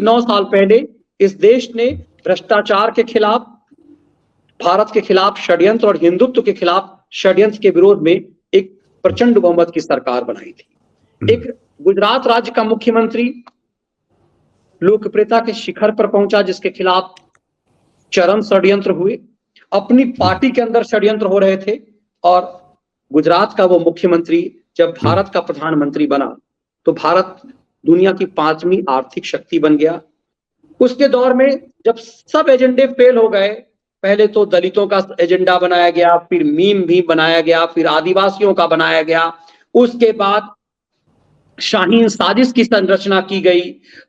9 साल पहले इस देश ने भ्रष्टाचार के खिलाफ, भारत के खिलाफ षड्यंत्र और हिंदुत्व के खिलाफ षड्यंत्र के विरोध में एक प्रचंड बहुमत की सरकार बनाई थी। एक गुजरात राज्य का मुख्यमंत्री लोकप्रियता के शिखर पर पहुंचा, जिसके खिलाफ चरम षड्यंत्र हुए, अपनी पार्टी के अंदर षड्यंत्र हो रहे थे, और गुजरात का वो मुख्यमंत्री जब भारत का प्रधानमंत्री बना तो भारत दुनिया की 5वीं आर्थिक शक्ति बन गया। उसके दौर में जब सब एजेंडे फेल हो गए, पहले तो दलितों का एजेंडा बनाया गया, फिर मीम भी बनाया गया, फिर आदिवासियों का बनाया गया, उसके बाद शाहीन साजिश की संरचना की गई,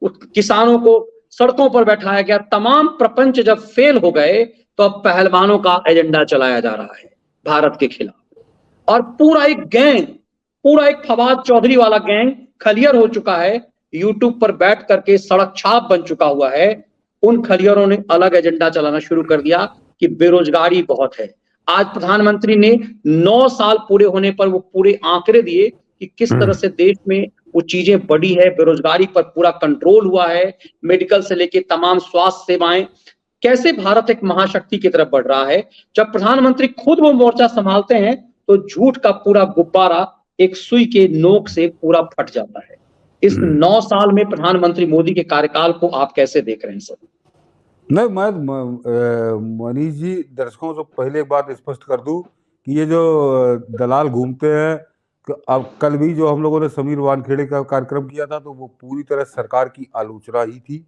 किसानों को सड़कों पर बैठाया गया। तमाम प्रपंच जब फेल हो गए तो अब पहलवानों का एजेंडा चलाया जा रहा है भारत के खिलाफ, और पूरा एक गैंग, पूरा एक फवाद चौधरी वाला गैंग खलियर हो चुका है, यूट्यूब पर बैठ करके सड़क छाप बन चुका हुआ है। उन खलियरों ने अलग एजेंडा चलाना शुरू कर दिया कि बेरोजगारी बहुत है। आज प्रधानमंत्री ने 9 साल पूरे होने पर वो पूरे आंकड़े दिए कि किस तरह से देश में वो चीजें बढ़ी है, बेरोजगारी पर पूरा कंट्रोल हुआ है, मेडिकल से लेके तमाम स्वास्थ्य सेवाएं, कैसे भारत एक महाशक्ति की तरफ बढ़ रहा है। जब प्रधानमंत्री खुद वो मोर्चा संभालते हैं तो झूठ का पूरा गुब्बारा एक सुई के नोक से पूरा फट जाता है। इस 9 साल में प्रधानमंत्री मोदी के कार्यकाल को आप कैसे देख रहे हैं सर? नहीं, मैं मनीष जी, दर्शकों से पहले एक बात स्पष्ट कर दूं कि ये जो दलाल घूमते हैं, अब कल भी जो हम लोगों ने समीर वानखेड़े का कार्यक्रम किया था तो वो पूरी तरह सरकार की आलोचना ही थी।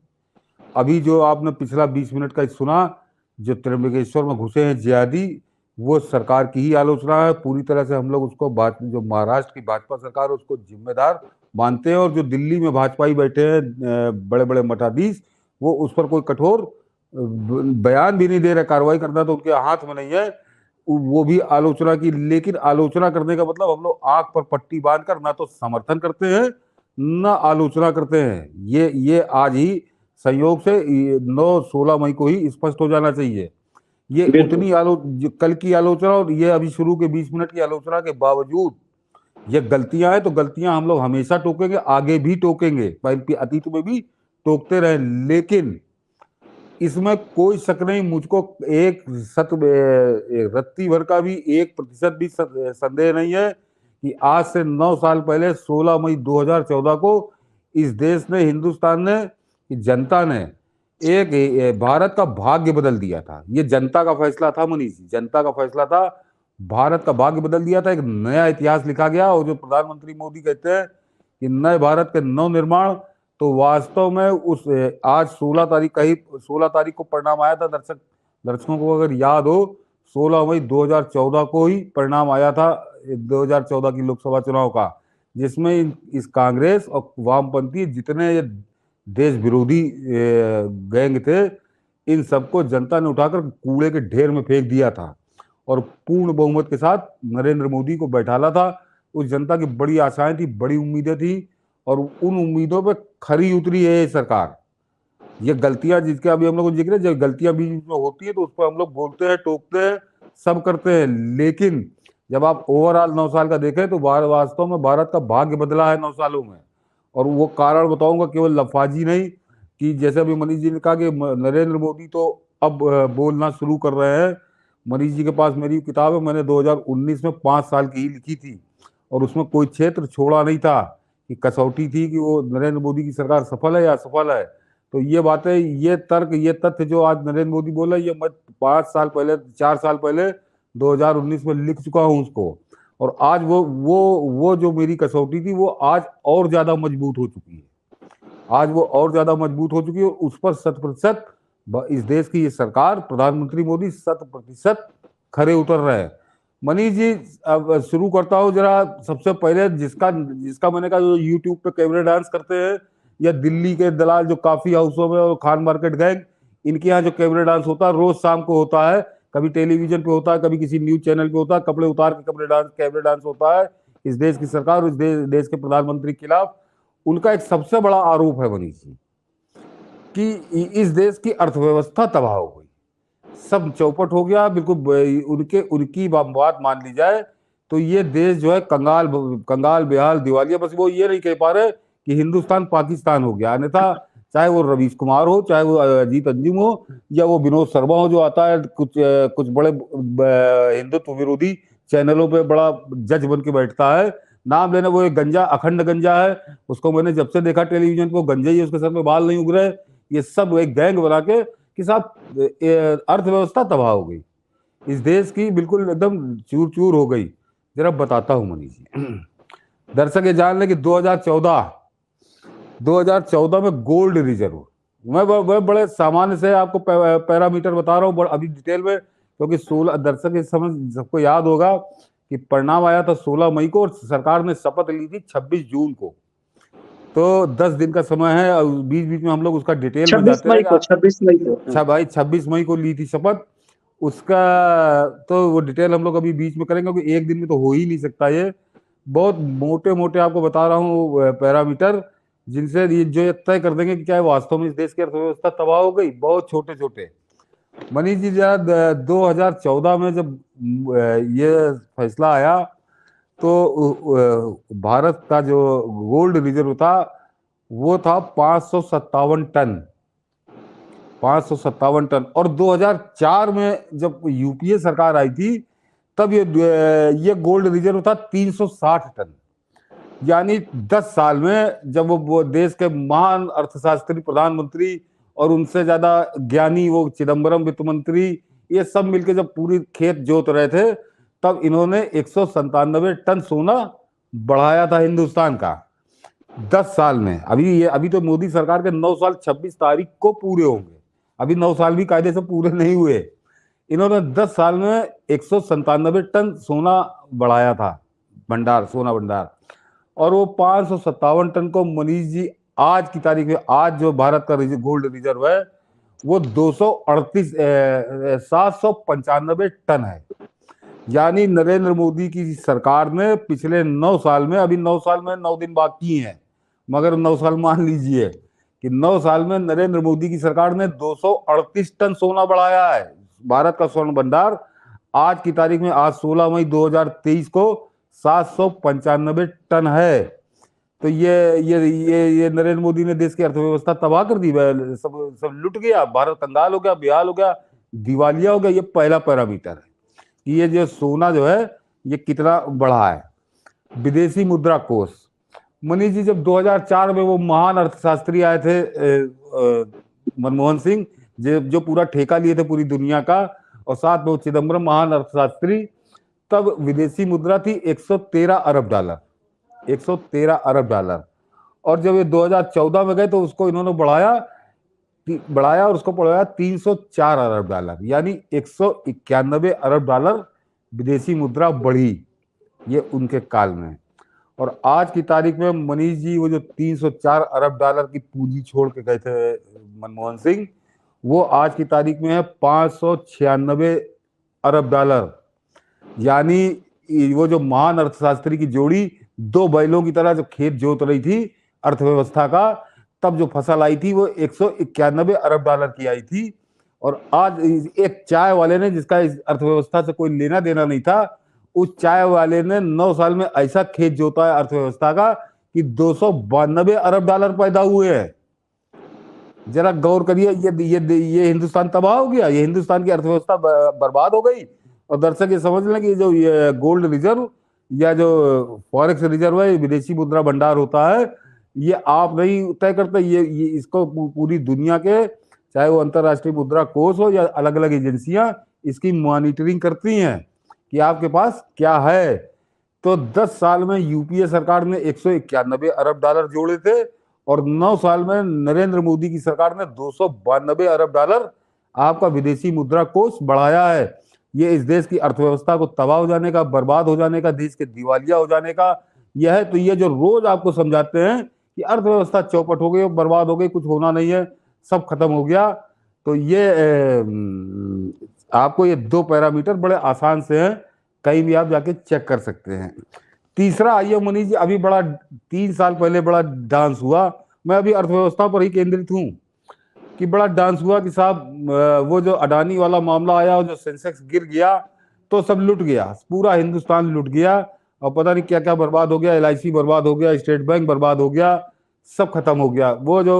अभी जो आपने पिछला 20 मिनट का सुना, जो त्र्यंबकेश्वर में घुसे हैं जिहादी, वो सरकार की ही आलोचना है। पूरी तरह से हम लोग उसको जो महाराष्ट्र की भाजपा सरकार है उसको जिम्मेदार मानते हैं, और जो दिल्ली में भाजपाई बैठे हैं बड़े बड़े मठाधीश, वो उस पर कोई कठोर बयान भी नहीं दे रहे। कार्रवाई करना तो उनके हाथ में नहीं है, वो भी आलोचना की। लेकिन आलोचना करने का मतलब हम लोग आंख पर पट्टी बांधकर ना तो समर्थन करते हैं ना आलोचना करते हैं। ये आज ही संयोग से 9-16 मई को ही स्पष्ट हो जाना चाहिए। ये उतनी कल की आलोचना और ये अभी शुरू के 20 मिनट की आलोचना के बावजूद ये गलतियां हैं, तो गलतियां हम लोग हमेशा टोकेंगे, आगे भी टोकेंगे, अतीत में भी टोकते रहे। लेकिन इसमें कोई शक नहीं, मुझको रत्ती भर का भी 1% भी संदेह नहीं है कि आज से 9 साल पहले 16 मई 2014 को इस देश ने, हिंदुस्तान ने, जनता ने एक भारत का भाग्य बदल दिया था। ये जनता का फैसला था मनीष जी, जनता का फैसला था, भारत का भाग्य बदल दिया था। एक नया इतिहास लिखा गया। और जो प्रधानमंत्री मोदी कहते हैं कि नए भारत के नव निर्माण, तो वास्तव में उस आज 16 तारीख को परिणाम आया था। दर्शकों को अगर याद हो, 16 मई 2014 को ही परिणाम आया था 2014 की लोकसभा चुनाव का, जिसमें इस कांग्रेस और वामपंथी जितने देश विरोधी गैंग थे, इन सबको जनता ने उठाकर कूड़े के ढेर में फेंक दिया था और पूर्ण बहुमत के साथ नरेंद्र मोदी को बैठाला था। उस जनता की बड़ी आशाएं थी, बड़ी उम्मीदें थी, और उन उम्मीदों पे खरी उतरी है ये सरकार। ये गलतियां जिसके अभी हम लोग को जिक्र है, जब गलतियां भी होती है तो उस पर हम लोग बोलते हैं, टोकते हैं, सब करते हैं। लेकिन जब आप ओवरऑल 9 साल का देखें तो वास्तव में भारत का भाग्य बदला है 9 सालों में। और वो कारण बताऊंगा, केवल लफाजी नहीं, कि जैसे अभी मनीष जी ने कहा कि नरेंद्र मोदी तो अब बोलना शुरू कर रहे हैं। मनीष जी के पास मेरी किताब है, मैंने 2019 में 5 साल की ही लिखी थी, और उसमें कोई क्षेत्र छोड़ा नहीं था कि कसौटी थी कि वो नरेंद्र मोदी की सरकार सफल है या असफल है। तो ये बातें, ये तर्क, ये तथ्य जो आज नरेंद्र मोदी बोला, ये मैं 4 साल पहले 2019 में लिख चुका हूं उसको। और आज वो जो मेरी कसौटी थी वो आज और ज्यादा मजबूत हो चुकी है। आज वो और ज्यादा मजबूत हो चुकी है, और उस पर 100% इस देश की ये सरकार, प्रधानमंत्री मोदी 100% खरे उतर रहे हैं। मनीष जी, अब शुरू करता हूँ जरा सबसे पहले, जिसका मैंने कहा, जो यूट्यूब पे कैमरे डांस करते हैं, या दिल्ली के दलाल जो काफी हाउसों में और खान मार्केट गैंग, इनके यहाँ जो कैमरे डांस होता है, रोज शाम को होता है, कभी टेलीविजन पे होता है, कभी किसी न्यूज चैनल पे होता है, कपड़े उतार के कैमरे डांस होता है इस देश की सरकार और इस देश के प्रधानमंत्री के खिलाफ। उनका एक सबसे बड़ा आरोप है मनीष जी कि इस देश की अर्थव्यवस्था तबाह हो गई, सब चौपट हो गया बिल्कुल। उनकी बात मान ली जाए तो ये देश जो है कंगाल बेहाल दिवालिया। बस वो ये नहीं कह पा रहे कि हिंदुस्तान पाकिस्तान हो गया, अन्यथा चाहे वो रवीश कुमार हो, चाहे वो अजीत अंजुम हो, या वो विनोद शर्मा हो जो आता है कुछ बड़े हिंदुत्व विरोधी चैनलों पे बड़ा जज बन के बैठता है, नाम लेना। वो एक गंजा, अखंड गंजा है, उसको मैंने जब से देखा टेलीविजन को, गंजा ही, उसके सर पे बाल नहीं उग रहे। ये सब एक गैंग बना के कि साहब अर्थव्यवस्था तबाह हो गई इस देश की, बिल्कुल एकदम चूर चूर हो गई। जरा बताता हूं मनीष जी। दर्शक ये जान लें कि 2014 में गोल्ड रिजर्व, मैं बड़े सामान्य से आपको पैरामीटर बता रहा हूँ अभी डिटेल में, क्योंकि 16 दर्शक इस समय सबको याद होगा कि परिणाम आया था 16 मई को और सरकार ने शपथ ली थी 26 जून को। तो 10 दिन का समय है और बीच बीच में हम लोग उसका डिटेल में जाते रहेंगे। 26 मई को अच्छा भाई, 26 मई को ली थी शपथ, उसका तो वो डिटेल हम लोग अभी बीच में करेंगे, क्योंकि एक दिन में तो हो ही नहीं सकता। ये बहुत मोटे मोटे आपको बता रहा हूँ पैरामीटर, जिनसे ये जो तय कर देंगे कि क्या वास्तव में इस देश की अर्थव्यवस्था तबाह हो गई। बहुत छोटे छोटे। मनीष जी, जरा 2014 में जब ये फैसला आया तो भारत का जो गोल्ड रिजर्व था वो था 557 टन, 557 टन। और 2004 में जब यूपीए सरकार आई थी तब ये गोल्ड रिजर्व था 360 टन। यानी 10 साल में जब वो देश के महान अर्थशास्त्री, प्रधानमंत्री और उनसे ज्यादा ज्ञानी वो चिदम्बरम वित्त मंत्री, ये सब मिलकर जब पूरी खेत जोत रहे थे, तब इन्होंने 197 टन सोना बढ़ाया था हिंदुस्तान का 10 साल में। अभी तो मोदी सरकार के 9 साल 26 तारीख को पूरे होंगे, अभी 9 साल भी कायदे से पूरे नहीं हुए। इन्होंने 10 साल में 197 टन सोना बढ़ाया था, भंडार, सोना भंडार। और वो 557 टन को मनीष जी आज की तारीख में, आज जो भारत का गोल्ड रिजर्व है वो 795 टन है। यानी नरेंद्र मोदी की सरकार ने पिछले 9 साल में, अभी 9 साल में 9 दिन बाकी हैं, मगर 9 साल मान लीजिए कि 9 साल में नरेंद्र मोदी की सरकार ने 238 टन सोना बढ़ाया है। भारत का स्वर्ण भंडार आज की तारीख में, आज 16 मई 2023 को 795 टन है। तो ये नरेंद्र मोदी ने देश की अर्थव्यवस्था तबाह कर दी, सब लुट गया, भारत कंगाल हो गया, बेहाल हो गया, दिवालिया हो गया। ये पहला पैरामीटर है कि ये जो सोना जो है ये कितना बढ़ा है। विदेशी मुद्रा कोष, मनीष जी, जब 2004 में वो महान अर्थशास्त्री आए थे मनमोहन सिंह, जो पूरा ठेका लिए थे पूरी दुनिया का, और साथ में वो चिदम्बरम महान अर्थशास्त्री, तब विदेशी मुद्रा थी 113 अरब डॉलर, 113 अरब डॉलर। और जब ये 2014 में गए तो उसको इन्होंने बढ़ाया और उसको बढ़ाया 304 अरब डॉलर, यानी 191 अरब डॉलर विदेशी मुद्रा बढ़ी ये उनके काल में। और आज की तारीख में मनीष जी, वो जो 304 अरब डॉलर की पूंजी छोड़ के गए थे मनमोहन सिंह, वो आज की तारीख में है 596 अरब डॉलर। यानी वो जो महान अर्थशास्त्री की जोड़ी दो बैलों की तरह जो खेत जोत रही थी अर्थव्यवस्था का, तब जो फसल आई थी वो 191 अरब डॉलर की आई थी। और आज एक चाय वाले ने, जिसका इस अर्थव्यवस्था से कोई लेना देना नहीं था, उस चाय वाले ने 9 साल में ऐसा खेत जोता है अर्थव्यवस्था का कि 292 अरब डॉलर पैदा हुए हैं। जरा गौर करिए, ये हिंदुस्तान तबाह हो गया, ये हिंदुस्तान की अर्थव्यवस्था बर्बाद हो गई। और दर्शक ये समझ लें कि जो ये गोल्ड रिजर्व या जो फॉरेक्स रिजर्व है, विदेशी मुद्रा भंडार होता है, ये आप नहीं तय करते, ये इसको पूरी दुनिया के, चाहे वो अंतरराष्ट्रीय मुद्रा कोष हो या अलग अलग एजेंसियां, इसकी मॉनिटरिंग करती हैं कि आपके पास क्या है। तो 10 साल में यूपीए सरकार ने 191 अरब डॉलर जोड़े थे और 9 साल में नरेंद्र मोदी की सरकार ने 292 अरब डॉलर आपका विदेशी मुद्रा कोष बढ़ाया है। ये इस देश की अर्थव्यवस्था को तबाह हो जाने का, बर्बाद हो जाने का, देश के दिवालिया हो जाने का यह है। तो ये जो रोज आपको समझाते हैं कि अर्थव्यवस्था चौपट हो गई, बर्बाद हो गई, कुछ होना नहीं है, सब खत्म हो गया, तो ये आपको ये 2 पैरामीटर बड़े आसान से हैं, कहीं भी आप जाके चेक कर सकते हैं। तीसरा आइए मनीष जी, अभी बड़ा 3 साल पहले बड़ा डांस हुआ, मैं अभी अर्थव्यवस्था पर ही केंद्रित हूँ, कि बड़ा डांस हुआ कि साहब वो जो अडानी वाला मामला आया और जो सेंसेक्स गिर गया तो सब लुट गया, पूरा हिंदुस्तान लुट गया और पता नहीं क्या क्या बर्बाद हो गया, LIC बर्बाद हो गया, स्टेट बैंक बर्बाद हो गया, सब खत्म हो गया। वो जो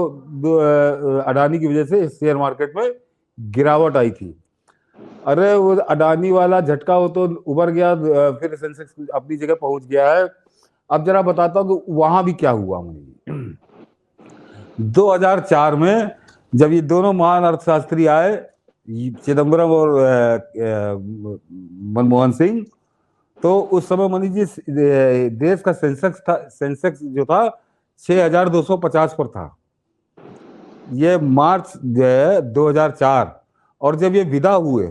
अडानी की वजह से शेयर मार्केट में गिरावट आई थी। अरे वो अडानी वाला झटका वो तो उभर गया, फिर सेंसेक्स अपनी जगह पहुंच गया है। अब जरा बताता हूँ कि वहां भी क्या हुआ मुझे। 2004 में जब ये दोनों महान अर्थशास्त्री आए, चिदम्बरम और मनमोहन सिंह, तो उस समय मनीष जी देश का सेंसेक्स जो था 6250 पर था। ये मार्च 2004। और जब ये विदा हुए,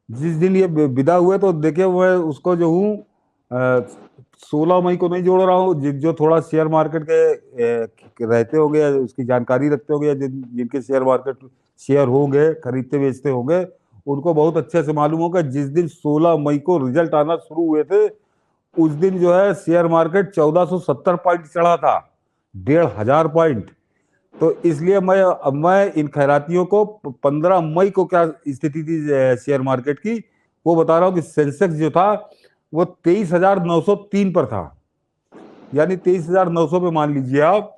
जिस दिन ये विदा हुए, तो देखिए मैं उसको जो हूँ 16 मई को नहीं जोड़ रहा हूँ, जो थोड़ा शेयर मार्केट के रहते होंगे, उसकी जानकारी रखते होंगे, जिनके शेयर मार्केट शेयर होंगे, खरीदते बेचते होंगे, उनको बहुत अच्छे से मालूम होगा। जिस दिन 16 मई को रिजल्ट आना शुरू हुए थे, उस दिन जो है शेयर मार्केट 1470 पॉइंट चढ़ा था, 1500 पॉइंट। तो इसलिए मैं इन खैरातियों को 15 मई को क्या स्थिति थी शेयर मार्केट की वो बता रहा हूँ कि सेंसेक्स जो था वो 23,903 पर था, यानी 23,900 पे मान लीजिए आप।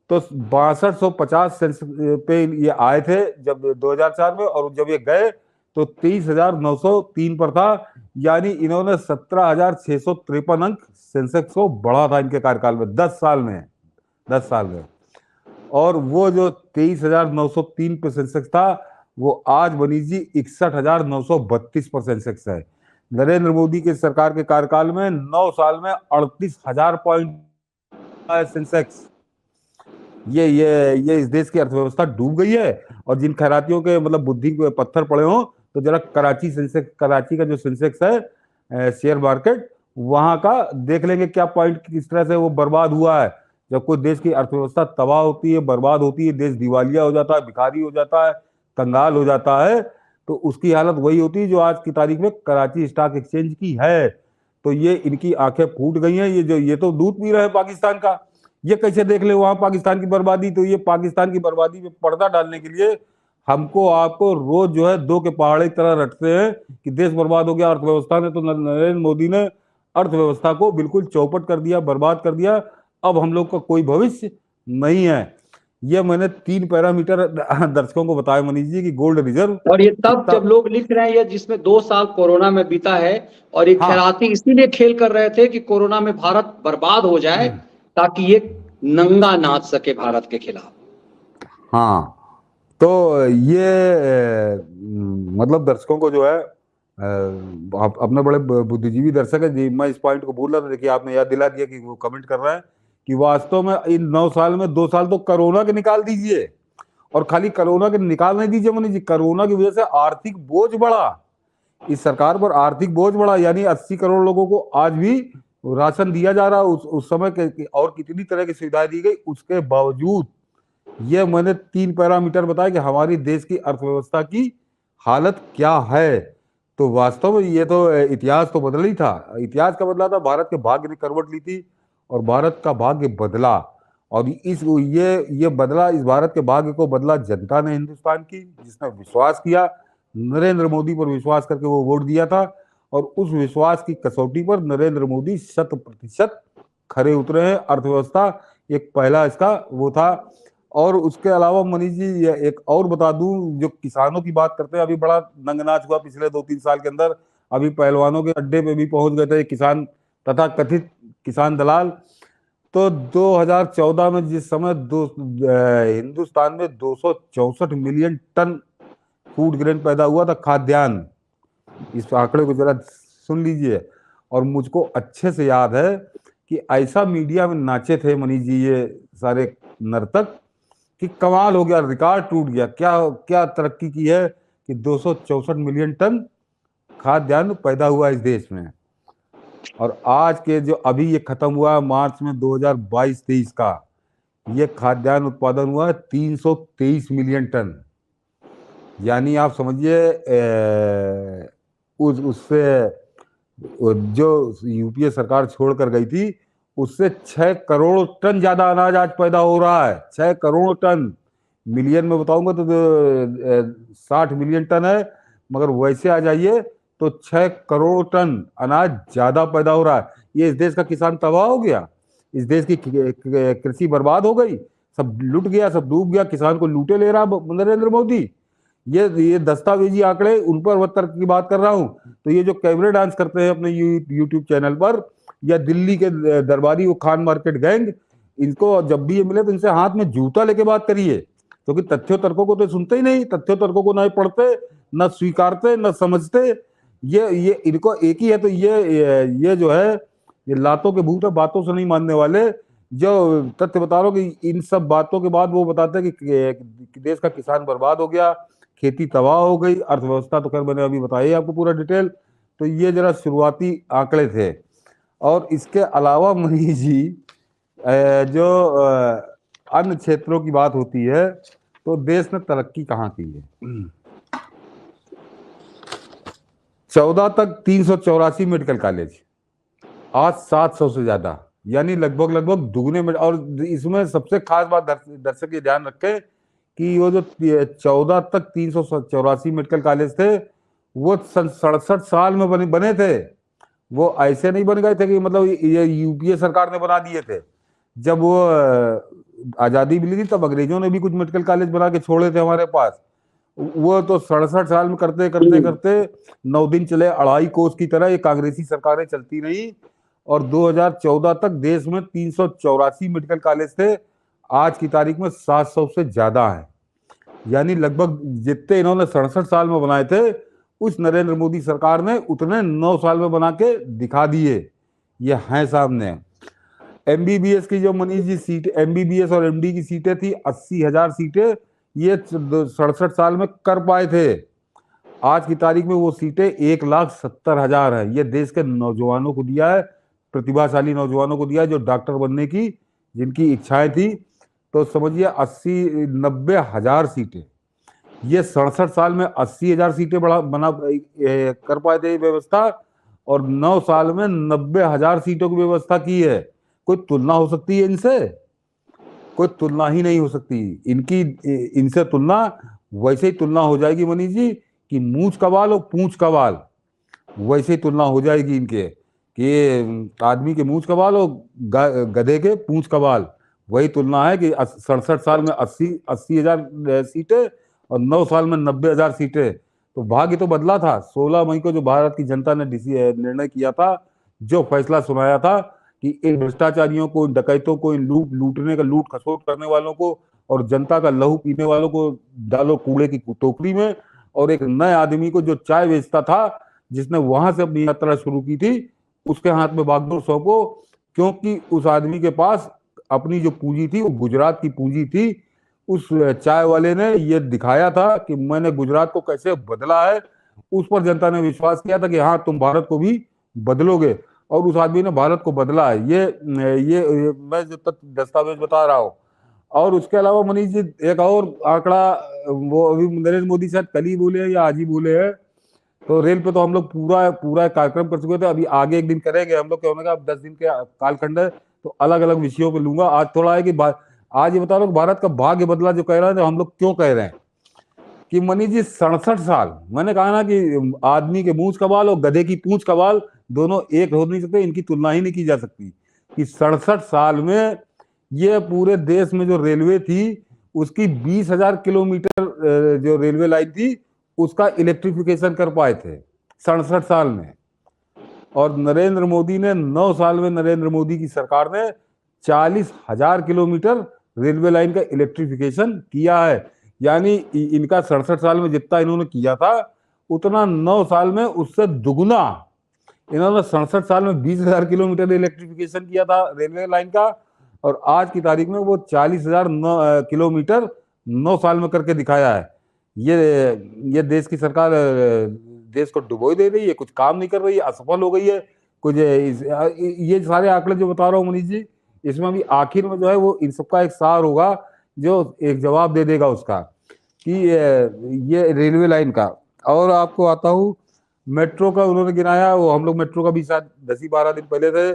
तो 6250 पे ये आए थे जब 2004 में, और जब ये गए तो 23,903 पर था, यानी इन्होंने 17,653 अंक सेंसेक्स को बढ़ा था इनके कार्यकाल में, 10 साल में, 10 साल में। और वो जो 23,903 पे सेंसेक्स था, वो आज मनीष जी 61,932 पर सेंसेक्स है। नरेंद्र मोदी के सरकार के कार्यकाल में 9 साल में 38,000 पॉइंट सेंसेक्स। ये इस देश की अर्थव्यवस्था डूब गई है। और जिन खैरातियों के मतलब बुद्धि को पत्थर पड़े हो, तो जरा कराची का जो सेंसेक्स है शेयर मार्केट, वहां का देख लेंगे क्या पॉइंट किस तरह से वो बर्बाद हुआ है। जब कोई देश की अर्थव्यवस्था तबाह होती है, बर्बाद होती है, देश दिवालिया हो जाता है, भिखारी हो जाता है, कंगाल हो जाता है, तो उसकी हालत वही होती है जो आज की तारीख में कराची स्टॉक एक्सचेंज की है। तो ये इनकी आंखें फूट गई हैं। ये तो दूध पी रहे हैं पाकिस्तान का, ये कैसे देख ले वहां पाकिस्तान की बर्बादी। तो ये पाकिस्तान की बर्बादी पे पर्दा डालने के लिए हमको आपको रोज जो है दो के पहाड़े की तरह रटते हैं कि देश बर्बाद हो गया अर्थव्यवस्था ने। तो नरेंद्र मोदी ने अर्थव्यवस्था को बिल्कुल चौपट कर दिया, बर्बाद कर दिया। अब हम लोग का कोई भविष्य नहीं है। ये मैंने 3 पैरामीटर दर्शकों को बताया मनीष जी की गोल्ड रिजर्व। और ये तब जब लोग लिख रहे हैं ये जिसमें 2 साल कोरोना में बीता है, और ये हाँ, खैराती इसीलिए खेल कर रहे थे कि कोरोना में भारत बर्बाद हो जाए ताकि ये नंगा नाच सके भारत के खिलाफ। हाँ, तो ये मतलब दर्शकों को जो है अपने बड़े बुद्धिजीवी दर्शक है जी, मैं इस पॉइंट को भूल रहा था। देखिए आपने याद दिला दिया कि वो कमेंट कर रहे हैं कि वास्तव में इन 9 साल में 2 साल तो कोरोना के निकाल दीजिए। और खाली कोरोना के निकाल नहीं दीजिए मनीष जी, कोरोना की वजह से आर्थिक बोझ बढ़ा, इस सरकार पर आर्थिक बोझ बढ़ा। यानी 80 करोड़ लोगों को आज भी राशन दिया जा रहा, उस समय के और कितनी तरह की सुविधाएं दी गई, उसके बावजूद ये मैंने 3 पैरामीटर बताया कि हमारी देश की अर्थव्यवस्था की हालत क्या है। तो वास्तव में ये तो इतिहास तो बदल ही था। इतिहास का बदला था, भारत के भाग्य ने करवट ली थी और भारत का भाग्य बदला। और ये बदला, इस भारत के भाग्य को बदला जनता ने हिंदुस्तान की, जिसने विश्वास किया, नरेंद्र मोदी पर विश्वास करके वो वोट दिया था। और उस विश्वास की कसौटी पर नरेंद्र मोदी 100% खरे उतरे हैं। अर्थव्यवस्था एक पहला इसका वो था। और उसके अलावा मनीष जी एक और बता दूं, जो किसानों की बात करते हैं, अभी बड़ा नंगनाच हुआ पिछले 2-3 साल के अंदर। अभी पहलवानों के अड्डे पे भी पहुंच गए थे किसान, तथा कथित किसान दलाल। तो 2014 में जिस समय हिंदुस्तान में 264 मिलियन टन फूड ग्रेन पैदा हुआ था, खाद्यान्न, इस आंकड़े को जरा सुन लीजिए। और मुझको अच्छे से याद है कि ऐसा मीडिया में नाचे थे मनीष जी ये सारे नर्तक कि कमाल हो गया, रिकॉर्ड टूट गया। क्या क्या तरक्की की है कि 264 मिलियन टन खाद्यान्न पैदा हुआ इस देश में। और आज के जो अभी ये खत्म हुआ मार्च में 2022-23 का, ये खाद्यान्न उत्पादन हुआ 323 मिलियन टन। यानी आप समझिए उससे जो यूपीए सरकार छोड़ कर गई थी, उससे 6 करोड़ टन ज्यादा अनाज आज पैदा हो रहा है। 6 करोड़ टन, मिलियन में बताऊंगा तो 60 मिलियन टन है, मगर वैसे आ जाइए तो 6 करोड़ टन अनाज ज्यादा पैदा हो रहा है। ये इस देश का किसान तबाह हो गया, इस देश की कृषि बर्बाद हो गई। सब लुट गया, सब डूब गया, किसान को लूटे ले रहा नरेंद्र मोदी। ये दस्तावेजी आंकड़े उन पर तर्क की बात कर रहा हूं। तो ये जो कैबरे डांस करते हैं अपने यूट्यूब चैनल पर, या दिल्ली के दरबारी वो खान मार्केट गैंग, इनको जब भी ये मिले तो इनसे हाथ में जूता लेके बात करिए, क्योंकि तथ्यों तर्कों को तो सुनते ही नहीं, तथ्यों तर्कों को ना पढ़ते, न स्वीकारते, न समझते। ये इनको एक ही है, तो ये जो है, ये लातों के भूत है, बातों से नहीं मानने वाले। जो तथ्य बता रहा हूँ कि इन सब बातों के बाद वो बताते हैं कि देश का किसान बर्बाद हो गया, खेती तबाह हो गई, अर्थव्यवस्था तो खैर मैंने अभी बताई आपको पूरा डिटेल। तो ये जरा शुरुआती आंकड़े थे। और इसके अलावा मनीष जी, जो अन्य क्षेत्रों की बात होती है तो देश ने तरक्की कहाँ की है। 14 तक 384 मेडिकल कॉलेज, आज 700 से ज्यादा, यानी लगभग दुगने में। और इसमें सबसे खास बात दर्शक ये ध्यान रखें कि वो जो 14 तक 384 मेडिकल कॉलेज थे, वो सन 67 साल में बने थे। वो ऐसे नहीं बन गए थे कि मतलब ये यूपीए सरकार ने बना दिए थे। जब वो आजादी मिली थी तब अंग्रेजों ने भी कुछ मेडिकल कॉलेज बना के छोड़े थे हमारे पास। वो तो 67 साल में करते करते करते 9 दिन चले, 2.5 कोस की तरह ये कांग्रेसी सरकारें चलती रही। और 2014 तक देश में 384 मेडिकल कॉलेज थे, आज की तारीख में 700 से ज्यादा है। यानी लगभग जितने इन्होंने 67 साल में बनाए थे, उस नरेंद्र मोदी सरकार ने उतने 9 साल में बना के दिखा दिए। ये हैं सामने। एमबीबीएस की जो मनीष जी सीट, एमबीबीएस और एमडी की सीटें थी 80,000 सीटें, ये 67 साल में कर पाए थे। आज की तारीख में वो सीटें 1,70,000 है। ये देश के नौजवानों को दिया है, प्रतिभाशाली नौजवानों को दिया है, जो डॉक्टर बनने की जिनकी इच्छाएं थी। तो समझिए 80-90 हजार सीटें, ये 67 साल में 80,000 सीटें कर पाए थे व्यवस्था, और 9 साल में 90,000 सीटों की व्यवस्था की है। कोई तुलना हो सकती है इनसे? कोई तुलना ही नहीं हो सकती इनकी। इनसे तुलना वैसे ही तुलना हो जाएगी मनीष जी कि मूंछ का बाल और पूंछ का बाल, वैसे ही तुलना हो जाएगी इनके कि आदमी के मूंछ का बाल और गधे के पूंछ का बाल। वही तुलना है कि 67 साल में 80,000 सीटें और 9 साल में 90,000 सीटें। तो भाग्य तो बदला था। 16 मई को जो भारत की जनता ने निर्णय किया था, जो फैसला सुनाया था कि इन भ्रष्टाचारियों को, इन डकैतों को, इन लूट खसोट करने वालों को और जनता का लहू पीने वालों को डालो कूड़े की टोकरी में, और एक नए आदमी को जो चाय बेचता था, जिसने वहां से अपनी यात्रा शुरू की थी, उसके हाथ में बागडोर सौंपो। क्योंकि उस आदमी के पास अपनी जो पूंजी थी वो गुजरात की पूंजी थी। उस चाय वाले ने ये दिखाया था कि मैंने गुजरात को कैसे बदला है। उस पर जनता ने विश्वास किया था कि हाँ, तुम भारत को भी बदलोगे, और उस आदमी ने भारत को बदला है। ये मैं जो दस्तावेज बता रहा हूँ। और उसके अलावा मनीष जी एक और आंकड़ा, वो अभी नरेंद्र मोदी शायद कल ही बोले हैं या आज ही बोले हैं। तो रेल पे तो हम लोग पूरा कार्यक्रम कर चुके थे, अभी आगे एक दिन करेंगे हम लोग। क्या होने का, अब 10 दिन के कालखंड है, तो अलग अलग विषयों पे लूंगा। आज थोड़ा है कि आज ये बता रहा हूँ भारत का भाग्य बदला जो कह रहा है, तो हम लोग क्यों कह रहे हैं कि मनीष जी 67 साल, मैंने कहा ना कि आदमी के मूंछ का बाल और गधे की पूंछ का बाल दोनों एक हो नहीं सकते, इनकी तुलना ही नहीं की जा सकती। कि 67 साल में ये पूरे देश में जो रेलवे थी उसकी 20,000 किलोमीटर जो रेलवे लाइन थी उसका इलेक्ट्रिफिकेशन कर पाए थे 67 साल में। और नरेंद्र मोदी ने 9 साल में, नरेंद्र मोदी की सरकार ने 40,000 किलोमीटर रेलवे लाइन का इलेक्ट्रिफिकेशन किया है। यानी इनका 67 साल में जितना इन्होंने किया था, उतना 9 साल में उससे दुगुना इन्होंने 67 साल में 20,000 किलोमीटर इलेक्ट्रिफिकेशन किया था रेलवे लाइन का। और आज की तारीख में वो 40,000 किलोमीटर 9 साल में करके दिखाया है। ये देश की सरकार देश को डुबोई दे रही है, कुछ काम नहीं कर रही है, असफल हो गई है कुछ। ये सारे आंकड़े जो बता रहा हूँ मनीष जी, इसमें अभी आखिर में जो है वो इन सबका एक सार होगा जो एक जवाब दे देगा उसका, कि ये रेलवे लाइन का। और आपको आता हूँ मेट्रो का, उन्होंने गिनाया, वो हम लोग मेट्रो का भी शायद 10-12 दिन पहले थे,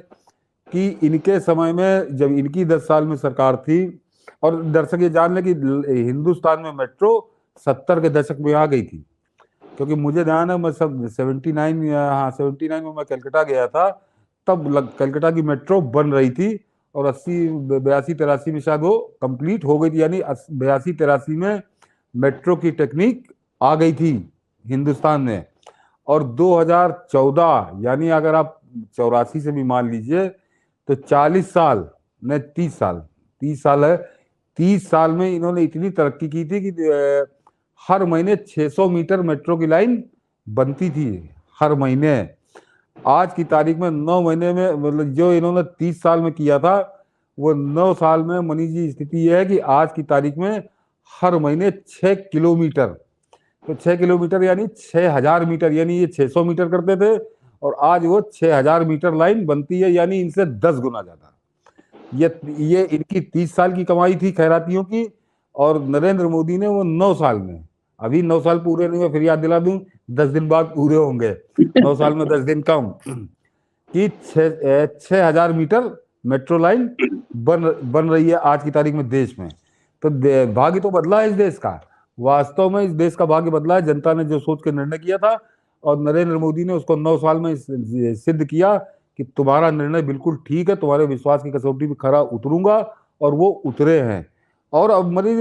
कि इनके समय में जब इनकी 10 साल में सरकार थी, और दर्शक ये जान लें कि हिंदुस्तान में मेट्रो 70 के दशक में आ गई थी। क्योंकि मुझे ध्यान है, मैं सब 79 में मैं कलकत्ता गया था, तब कलकत्ता की मेट्रो बन रही थी, और 82-83 में शायद वो कंप्लीट हो गई थी, यानी 82-83 में मेट्रो की टेक्निक आ गई थी हिंदुस्तान में। और 2014 यानी अगर आप 84 से भी मान लीजिए तो 40 साल नहीं 30 साल है। 30 साल में इन्होंने इतनी तरक्की की थी कि हर महीने 600 मीटर मेट्रो की लाइन बनती थी हर महीने। आज की तारीख में 9 महीने में, मतलब जो इन्होंने 30 साल में किया था वो 9 साल में मनीष जी स्थिति यह है कि आज की तारीख में हर महीने 6 किलोमीटर, तो 6 किलोमीटर यानी 6000 मीटर, यानी ये 600 मीटर करते थे और आज वो 6000 मीटर लाइन बनती है, यानी इनसे 10 गुना ज्यादा। ये इनकी 30 साल की कमाई थी खैरातियों की, और नरेंद्र मोदी ने वो 9 साल में, अभी 9 साल पूरे नहीं हुए, फिर याद दिला दूं 10 दिन बाद पूरे होंगे, 9 साल में 10 दिन कम, कि 6000 मीटर मेट्रो लाइन बन रही है आज की तारीख में देश में। तो भाग्य तो बदला है इस देश का, वास्तव में इस देश का भाग्य बदला है। जनता ने जो सोच के निर्णय किया था और नरेंद्र मोदी ने उसको 9 साल में सिद्ध किया कि तुम्हारा निर्णय बिल्कुल ठीक है, तुम्हारे विश्वास की कसौटी में खरा उतरूंगा, और वो उतरे हैं। और अब मरीज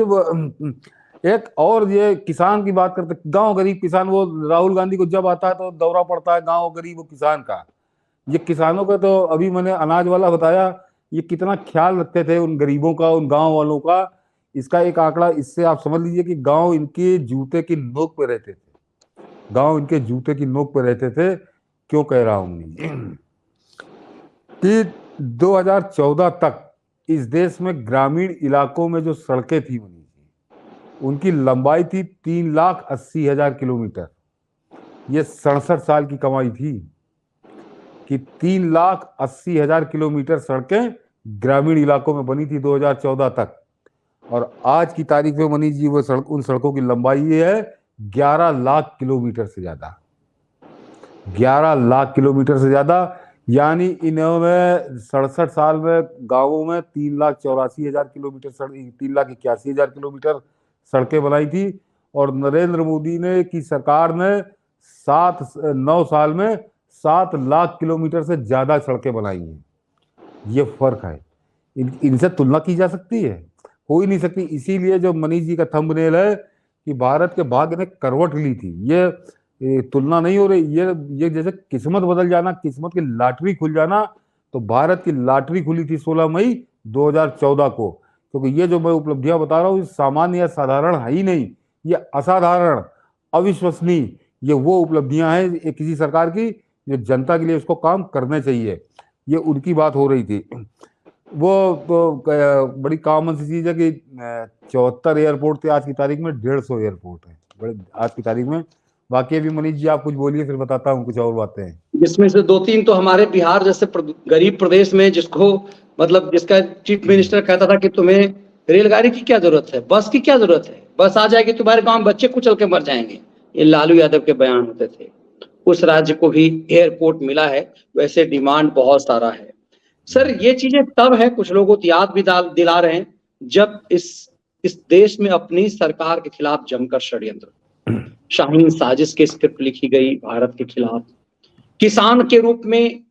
एक और ये किसान की बात करते, गांव गरीब किसान, वो राहुल गांधी को जब आता है तो दौरा पड़ता है गांव गरीब किसान का। ये किसानों का तो अभी मैंने अनाज वाला बताया, ये कितना ख्याल रखते थे उन गरीबों का, उन गांव वालों का। इसका एक आंकड़ा इससे आप समझ लीजिए कि गांव इनके जूते की नोक पे रहते थे, गांव इनके जूते की नोक पे रहते थे। क्यों कह रहा हूं कि 2014 तक इस देश में ग्रामीण इलाकों में जो सड़कें थी उनकी लंबाई थी 3,80,000 किलोमीटर। ये 67 साल की कमाई थी कि 3,80,000 किलोमीटर सड़कें ग्रामीण इलाकों में बनी थी 2014 तक। और आज की तारीख में मनीष जी वो उन सड़कों की लंबाई ये है 11 लाख किलोमीटर से ज्यादा, 11 लाख किलोमीटर से ज्यादा। यानी इन्होंने 67 साल में गांवों में 3,84,000 किलोमीटर 3,81,000 किलोमीटर सड़कें बनाई थी, और नरेंद्र मोदी ने की सरकार ने 9 साल में 7 लाख किलोमीटर से ज्यादा सड़कें बनाई हैं। ये फर्क है, इनसे तुलना की जा सकती है? हो ही नहीं सकती। इसीलिए जो मनीष जी का थंबनेल है कि भारत के भाग्य ने करवट ली थी, ये तुलना नहीं हो रही। ये जैसे किस्मत बदल जाना, किस्मत की लॉटरी खुल जाना। तो भारत की लॉटरी खुली थी 16 मई 2014 को, क्योंकि ये जो मैं उपलब्धियां बता रहा हूँ सामान्य या साधारण है ही नहीं, ये असाधारण, अविश्वसनीय, ये वो उपलब्धियां हैं किसी सरकार की जो जनता के लिए उसको काम करने चाहिए। ये उनकी बात हो रही थी। वो तो बड़ी कॉमन सी चीज है कि 74 एयरपोर्ट थे, आज की तारीख में 150 एयरपोर्ट है बड़े आज की तारीख में। बाकी अभी मनीष जी आप कुछ बोलिए, फिर बताता हूँ कुछ और बातें। जिसमें से 2-3 तो हमारे बिहार जैसे गरीब प्रदेश में, जिसको मतलब जिसका चीफ मिनिस्टर कहता था कि तुम्हें रेलगाड़ी की क्या जरूरत है, बस की क्या जरूरत है, बस आ जाएगी तुम्हारे गांव में, बच्चे कुचल के मर जाएंगे, ये लालू यादव के बयान होते थे। उस राज्य को भी एयरपोर्ट मिला है, वैसे डिमांड बहुत सारा है। सर ये चीजें तब है, कुछ लोगों को याद भी दिला रहे हैं, जब इस देश में अपनी सरकार के खिलाफ जमकर षड्यंत्र, शाहीन साजिश की स्क्रिप्ट लिखी गई भारत के खिलाफ। किसान के रूप में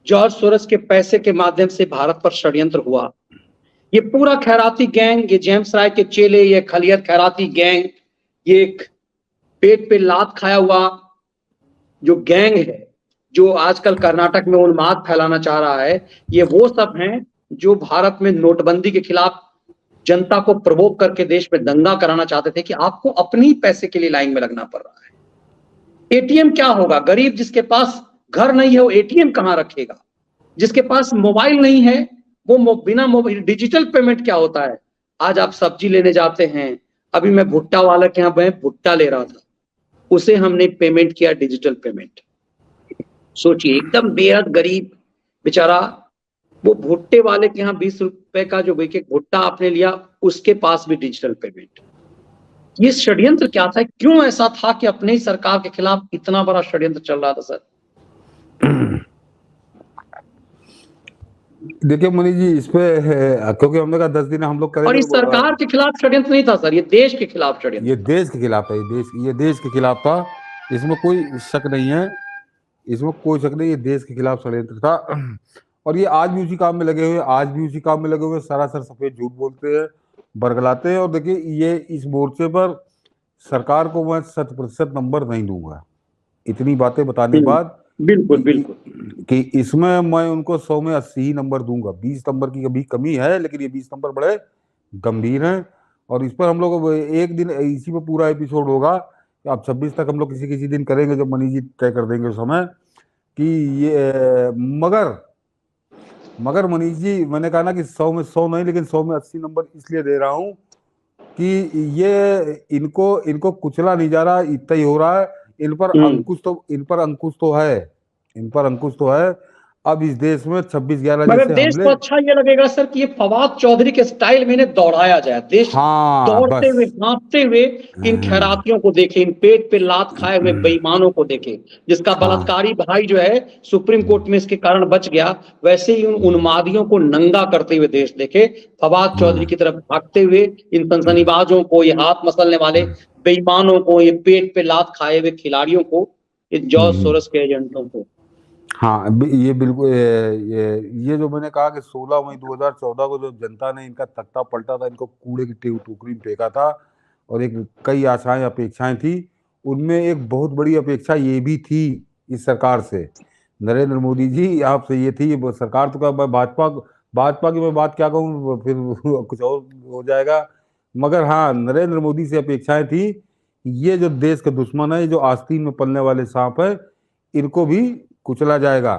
जॉर्ज सोरस के पैसे के माध्यम से भारत पर षड्यंत्र हुआ। ये पूरा खैराती गैंग, ये जेम्स राय के चेले, ये खलियत खैराती गैंग, ये एक पेट पे लात खाया हुआ जो गैंग है, जो आजकल कर्नाटक में उन्माद फैलाना चाह रहा है, ये वो सब हैं जो भारत में नोटबंदी के खिलाफ जनता को प्रवोक करके देश में दंगा कराना चाहते थे कि आपको अपनी पैसे के लिए लाइन में लगना पड़ रहा है। एटीएम क्या होगा, गरीब जिसके पास घर नहीं है वो एटीएम कहां रखेगा, जिसके पास मोबाइल नहीं है वो बिना मोबाइल, डिजिटल पेमेंट क्या होता है। आज आप सब्जी लेने जाते हैं, अभी मैं भुट्टा वाला के यहाँ मैं भुट्टा ले रहा था, उसे हमने पेमेंट किया डिजिटल पेमेंट। सोचिए एकदम बेहद गरीब बेचारा, वो भुट्टे वाले के यहाँ 20 रुपए का जो एक भुट्टा आपने लिया, उसके पास भी डिजिटल पेमेंट। ये षड्यंत्र क्या था, क्यों ऐसा था कि अपने ही सरकार के खिलाफ इतना बड़ा षड्यंत्र चल रहा था सर? देखिए मनीष जी, इस पे क्योंकि हमने कहा 10 दिन हम लोग करेंगे, और इस सरकार के खिलाफ षड्यंत्र नहीं था सर, ये देश के खिलाफ षड्यंत्र, ये देश के खिलाफ है, ये देश के खिलाफ था, इसमें कोई शक नहीं है, इसमें कोई शक नहीं, ये देश के खिलाफ षड्यंत्र था। और ये आज भी उसी काम में लगे हुए, आज भी उसी काम में लगे हुए, सरासर सफेद झूठ बोलते हैं, बरगलाते हैं। और देखिए, ये इस मोर्चे पर सरकार को मैं 100% नंबर नहीं दूंगा, इतनी बातें बताने के बाद, बिल्कुल बिल्कुल कि इसमें मैं उनको 100 में 80 ही नंबर दूंगा। 20 नंबर की कभी कमी है, लेकिन ये 20 नंबर बड़े गंभीर हैं। और इस पर हम लोग एक दिन इसी पे पूरा एपिसोड होगा, अब 26 तक हम लोग किसी किसी दिन करेंगे, जब मनीष जी तय कर देंगे समय कि ये मगर मनीष जी, मैंने कहा ना कि 100 में 100 नहीं, लेकिन 100 में 80 नंबर इसलिए दे रहा हूँ कि ये इनको कुचला नहीं जा रहा, इतना ही हो रहा है। इन पर अंकुश तो है। अब इस देश में 26/11 मगर जैसे देश को हमले, अच्छा ये लगेगा सर कि ये फवाद चौधरी के स्टाइल में इन्हें दौड़ाया जाए, देश हाँ दौड़ते हुए बस, भागते हुए इन खैरातियों को देखे, इन पेट पे लात खाए हुए बेईमानों को देखे, जिसका बलात्कारी भाई जो है सुप्रीम कोर्ट में इसके कारण बच गया, वैसे ही उन उन्मादियों को नंगा करते हुए देश देखे, फवाद चौधरी की तरफ भागते हुए इन सनसनीबाजों को, ये हाथ मसलने वाले बेईमानों को, ये पेट पे लात खाए हुए खिलाड़ियों को, ये जॉर्ज सोरोस के एजेंटों को। हाँ ये बिल्कुल, ये जो मैंने कहा कि 16 मई 2014 को जो जनता ने इनका तख्ता पलटा था, इनको कूड़े की टोकरी में फेंका था, और एक कई आशाएं अपेक्षाएं थी, उनमें एक बहुत बड़ी अपेक्षा ये भी थी इस सरकार से, नरेंद्र मोदी जी आपसे ये थी। सरकार तो क्या, मैं भाजपा की मैं बात क्या कहूँ, फिर कुछ और हो जाएगा। मगर हाँ, नरेंद्र मोदी से अपेक्षाएं थी, ये जो देश के दुश्मन है, जो आस्तीन में पलने वाले सांप है, इनको भी कुचला जाएगा।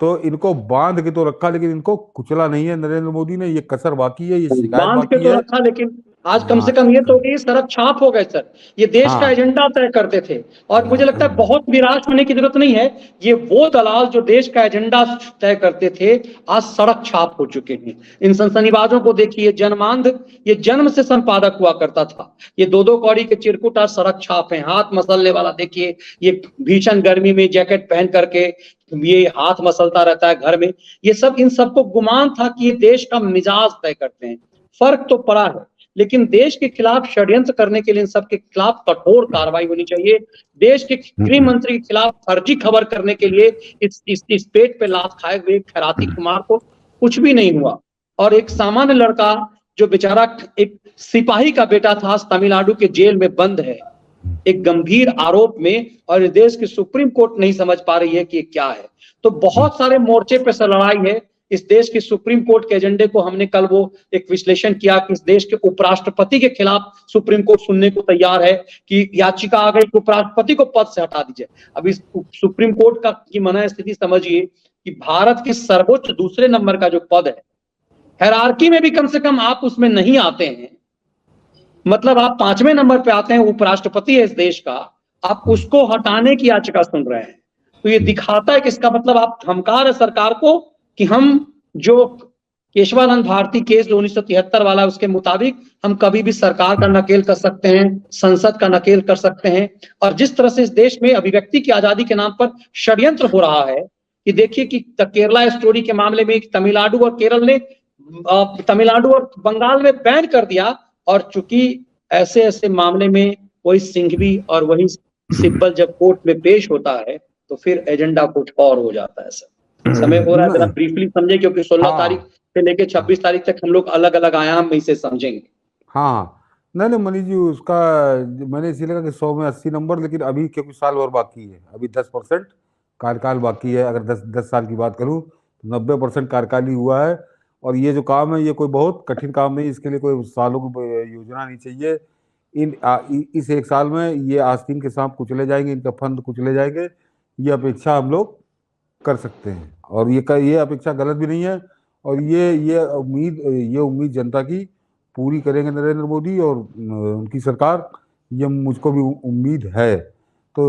तो इनको बांध के तो रखा, लेकिन इनको कुचला नहीं है नरेंद्र मोदी ने, ये कसर बाकी है, ये शिकायत बांध के बाकी तो है। रखा, लेकिन आज कम से हाँ कम ये तो कि सरक छाप हो गए सर, ये देश का हाँ एजेंडा तय करते थे। और मुझे लगता है बहुत निराश होने की जरूरत नहीं है, ये वो दलाल जो देश का एजेंडा तय करते थे, आज सड़क छाप हो चुके हैं। इन सनसनीबाजों को देखिए, जन्मांध, ये जन्म से संपादक हुआ करता था, ये 2-2 कौड़ी के चिरकुट आज सड़क छाप है। हाथ मसलने वाला देखिए, ये भीषण गर्मी में जैकेट पहन करके ये हाथ मसलता रहता है घर में। ये सब, इन सबको गुमान था कि ये देश का मिजाज तय करते हैं। फर्क तो पड़ा है, लेकिन देश के खिलाफ षड्यंत्र करने के लिए इन सबके खिलाफ कठोर कार्रवाई होनी चाहिए। देश के गृह मंत्री के खिलाफ फर्जी खबर करने के लिए इस पेट पे लात खाए हुए खैराती कुमार को कुछ भी नहीं हुआ। और एक सामान्य लड़का जो बेचारा एक सिपाही का बेटा था, तमिलनाडु के जेल में बंद है एक गंभीर आरोप में, और देश की सुप्रीम कोर्ट नहीं समझ पा रही है कि ये क्या है। तो बहुत सारे मोर्चे पे लड़ाई है। इस देश की सुप्रीम कोर्ट के एजेंडे को हमने कल वो एक विश्लेषण किया कि इस देश के उपराष्ट्रपति के खिलाफ सुप्रीम कोर्ट सुनने को तैयार है कि याचिका आ गई कि उपराष्ट्रपति को पद से हटा दीजिए। अब इस सुप्रीम कोर्ट का की मना स्थिति समझिए कि भारत के सर्वोच्च दूसरे नंबर का जो पद है, हायरार्की में भी कम से कम आप उसमें नहीं आते हैं, मतलब आप 5वें नंबर पे आते हैं, उपराष्ट्रपति है इस देश का, आप उसको हटाने की याचिका सुन रहे हैं। तो ये दिखाता है कि इसका मतलब आप धमका रहे सरकार को कि हम जो केशवानंद भारती केस जो 1973 वाला, उसके मुताबिक हम कभी भी सरकार का नकेल कर सकते हैं, संसद का नकेल कर सकते हैं। और जिस तरह से इस देश में अभिव्यक्ति की आजादी के नाम पर षड्यंत्र हो रहा है, कि देखिए कि केरला स्टोरी के मामले में तमिलनाडु और केरल ने तमिलनाडु और बंगाल में बैन कर दिया, और चूंकि ऐसे ऐसे मामले में वही सिंघवी और वही सिब्बल जब कोर्ट में पेश होता है, तो फिर एजेंडा कुछ और हो जाता है। सर समय हो रहा है, जरा ब्रीफली समझे, क्योंकि 16 तारीख से लेके 26 तारीख तक हम लोग अलग अलग आयाम में इसे समझेंगे। हाँ, नहीं मनीष जी, उसका मैंने इसीलिए कहा कि 100 में 80 नंबर, लेकिन अभी क्योंकि साल भर बाकी है, अभी 10% कार्यकाल बाकी है। अगर 10 साल की बात करूं तो 90% कार्यकाल ही हुआ है। और ये जो काम है, ये कोई बहुत कठिन काम नहीं, इसके लिए कोई सालों की योजना नहीं चाहिए। इस एक साल में ये आस्तीन के सांप कुचले जाएंगे, इनका फंद कुचले जाएंगे, ये अपेक्षा हम लोग कर सकते हैं। और ये अपेक्षा गलत भी नहीं है, और ये उम्मीद जनता की पूरी करेंगे नरेंद्र मोदी और उनकी सरकार, ये मुझको भी उम्मीद है। तो